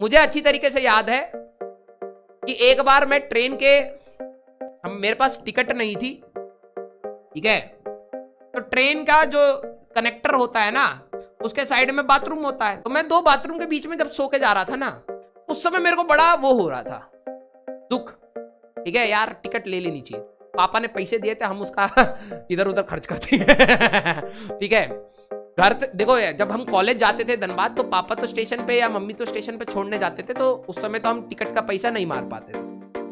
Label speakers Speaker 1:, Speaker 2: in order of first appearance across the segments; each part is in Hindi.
Speaker 1: मुझे अच्छी तरीके से याद है कि एक बार मैं ट्रेन के मेरे पास टिकट नहीं थी, ठीक है, तो ट्रेन का जो कनेक्टर होता है ना उसके साइड में बाथरूम होता है, तो मैं दो बाथरूम के बीच में जब सो के जा रहा था ना, उस समय मेरे को बड़ा वो हो रहा था, दुख, ठीक है यार, टिकट ले लेनी चाहिए। पापा ने पैसे दिए थे, हम उसका इधर उधर खर्च करते हैं, ठीक है। घर देखो, जब हम कॉलेज जाते थे धनबाद, तो पापा तो स्टेशन पे या मम्मी तो स्टेशन पे छोड़ने जाते थे, तो उस समय तो हम टिकट का पैसा नहीं मार पाते थे।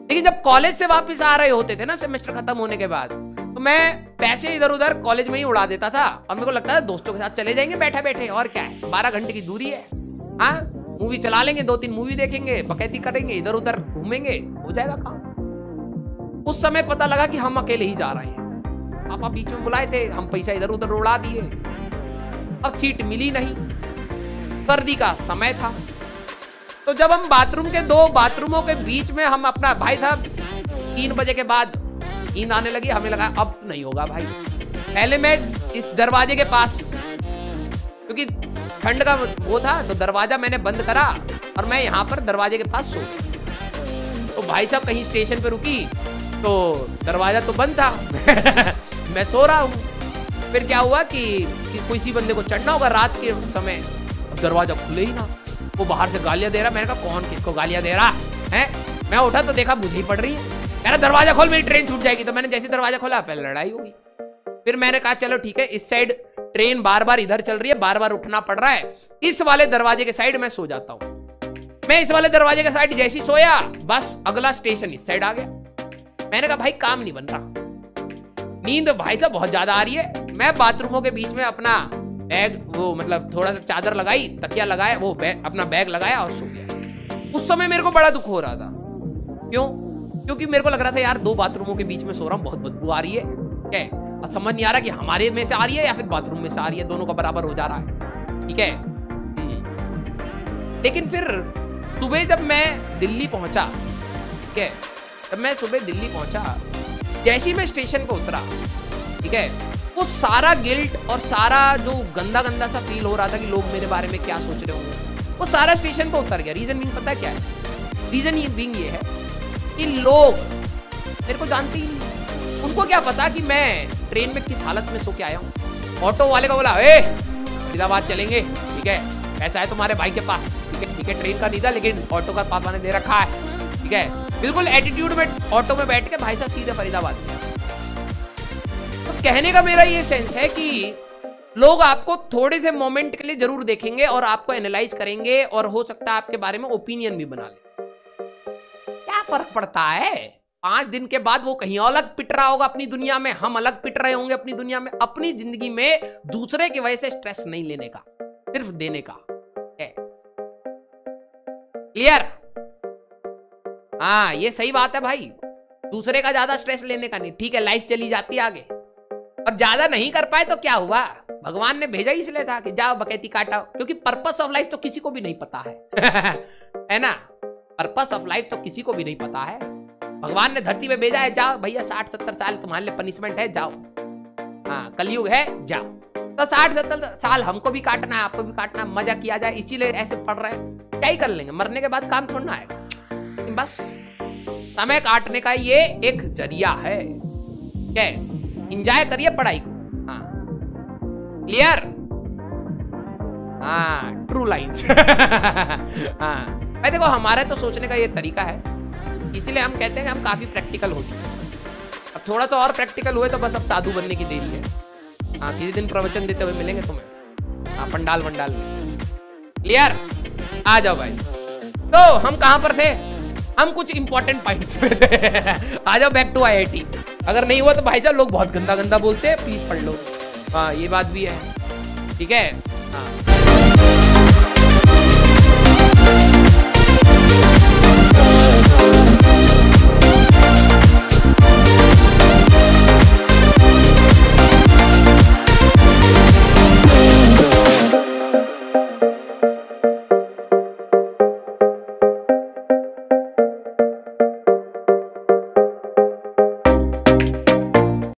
Speaker 1: लेकिन जब कॉलेज से वापस आ रहे होते थे ना सेमेस्टर खत्म होने के बाद, तो मैं पैसे इधर उधर कॉलेज में ही उड़ा देता था, और मेरे को लगता था दोस्तों के साथ चले जाएंगे बैठे बैठे, और क्या है, 12 घंटे की दूरी है, हाँ, मूवी चला लेंगे, 2-3 मूवी देखेंगे, बकैती करेंगे, इधर उधर घूमेंगे, हो जाएगा काम। उस समय पता लगा कि हम अकेले ही जा रहे हैं। पापा बीच में बुलाए थे, हम पैसा इधर उधर उड़ा दिए, अब सीट मिली नहीं, सर्दी का समय था, तो जब हम बाथरूम के दो बाथरूमों के बीच में हम अपना, भाई साहब 3 बजे के बाद नींद आने लगी, हमें लगा अब नहीं होगा भाई। पहले मैं इस दरवाजे के पास, क्योंकि ठंड का वो था, तो दरवाजा मैंने बंद करा और मैं यहाँ पर दरवाजे के पास सो गया। तो भाई साहब कहीं स्टेशन पे रुकी तो दरवाजा तो बंद था मैं सो रहा हूँ। फिर क्या हुआ कि किसी बंदे को चढ़ना होगा रात के समय, अब दरवाजा खुले ही ना, वो बाहर से गालियां दे रहा। मैंने कहा कौन किसको गालियां दे रहा है? मैं उठा तो देखा मुझे ही पड़ रही है, कह रहा दरवाजा खोल मेरी ट्रेन छूट जाएगी। तो मैंने जैसे दरवाजा खोला, पहले लड़ाई होगी। फिर मैंने कहा चलो ठीक है, इस साइड ट्रेन बार बार इधर चल रही है, बार बार उठना पड़ रहा है, इस वाले दरवाजे के साइड मैं सो जाता हूँ। मैं इस वाले दरवाजे के साइड जैसे ही सोया, बस अगला स्टेशन इस साइड आ गया। मैंने कहा भाई काम नहीं बन रहा, नींद भाई साहब बहुत ज्यादा आ रही है। मैं बाथरूमों के बीच में अपना बैग, वो मतलब थोड़ा सा चादर लगाई, तकिया लगाया, वो अपना बैग लगाया और सो गया। उस समय मेरे को बड़ा दुख हो रहा था। क्यों? क्योंकि मेरे को लग रहा था यार 2 बाथरूमों के बीच में सो रहा हूँ, बहुत बदबू आ रही है, क्या है? और समझ नहीं आ रहा कि हमारे में से आ रही है या फिर बाथरूम में से आ रही है, दोनों का बराबर हो जा रहा है, ठीक है। लेकिन फिर सुबह जब मैं दिल्ली पहुंचा, ठीक है, जब मैं सुबह दिल्ली पहुंचा, जैसे ही मैं स्टेशन पे उतरा, ठीक है, वो सारा गिल्ट और सारा जो गंदा गंदा सा फील हो रहा था कि लोग मेरे बारे में क्या सोच रहे होंगे, वो सारा स्टेशन पे उतर गया। रीजन बीइंग पता है क्या है? रीजन ये बीइंग ये है कि लोग मेरे को जानते ही नहीं। उनको क्या पता कि मैं ट्रेन में किस हालत में सो के आया हूँ। ऑटो वाले को बोला, ए फरीदाबाद चलेंगे, ठीक है, पैसा है तुम्हारे भाई के पास, ठीक है, ट्रेन का नहीं था लेकिन ऑटो का पापा ने दे रखा है, ठीक है, बिल्कुल एटीट्यूड में ऑटो में बैठ के भाई साहब सीधे फरीदाबाद। तो कहने का मेरा ये सेंस है कि लोग आपको थोड़े से मोमेंट के लिए जरूर देखेंगे और आपको एनालाइज करेंगे, और हो सकता है आपके बारे में ओपिनियन भी बना ले। क्या फर्क पड़ता है? 5 दिन के बाद वो कहीं अलग पिट रहा होगा अपनी दुनिया में, हम अलग पिट रहे होंगे अपनी दुनिया में। अपनी जिंदगी में दूसरे की वजह से स्ट्रेस नहीं लेने का, सिर्फ देने का। क्लियर? हाँ, ये सही बात है भाई, दूसरे का ज्यादा स्ट्रेस लेने का नहीं। ठीक है, लाइफ चली जाती आगे, और ज्यादा नहीं कर पाए तो क्या हुआ? भगवान ने भेजा इसलिए था कि जाओ बकैती काटा, क्योंकि पर्पस ऑफ लाइफ तो किसी को भी नहीं पता है है ना? पर्पस ऑफ लाइफ तो किसी को भी नहीं पता है। भगवान ने धरती पे भेजा है, जाओ भैया 60-70 साल तुम्हारे लिए पनिशमेंट है, जाओ, हाँ कलयुग है, जाओ। तो 60-70 साल हमको भी काटना है, आपको भी काटना है, मजा किया जाए, इसीलिए ऐसे पढ़ रहे हैं। क्या ही कर लेंगे, मरने के बाद काम छोड़ना है, बस समय काटने का ये एक जरिया है। क्या एंजॉय करिए पढ़ाई को। हाँ, क्लियर? हाँ, ट्रू लाइन्स हाँ भाई, देखो हमारा तो सोचने का ये तरीका है, इसीलिए हम कहते हैं कि हम काफी प्रैक्टिकल हो चुके हैं। अब थोड़ा सा और प्रैक्टिकल हुए तो बस अब साधु बनने की देरी है। हाँ, किसी दिन प्रवचन देते हुए मिलेंगे तुम्हें, हाँ, पंडाल वंडाल में। क्लियर? आ जाओ भाई। तो हम कहां पर थे? हम कुछ इंपॉर्टेंट पॉइंट्स पे थे आ जाओ बैक टू IIT। अगर नहीं हुआ तो भाई साहब लोग बहुत गंदा गंदा बोलते हैं, प्लीज पढ़ लो। हाँ, ये बात भी है, ठीक है। हाँ।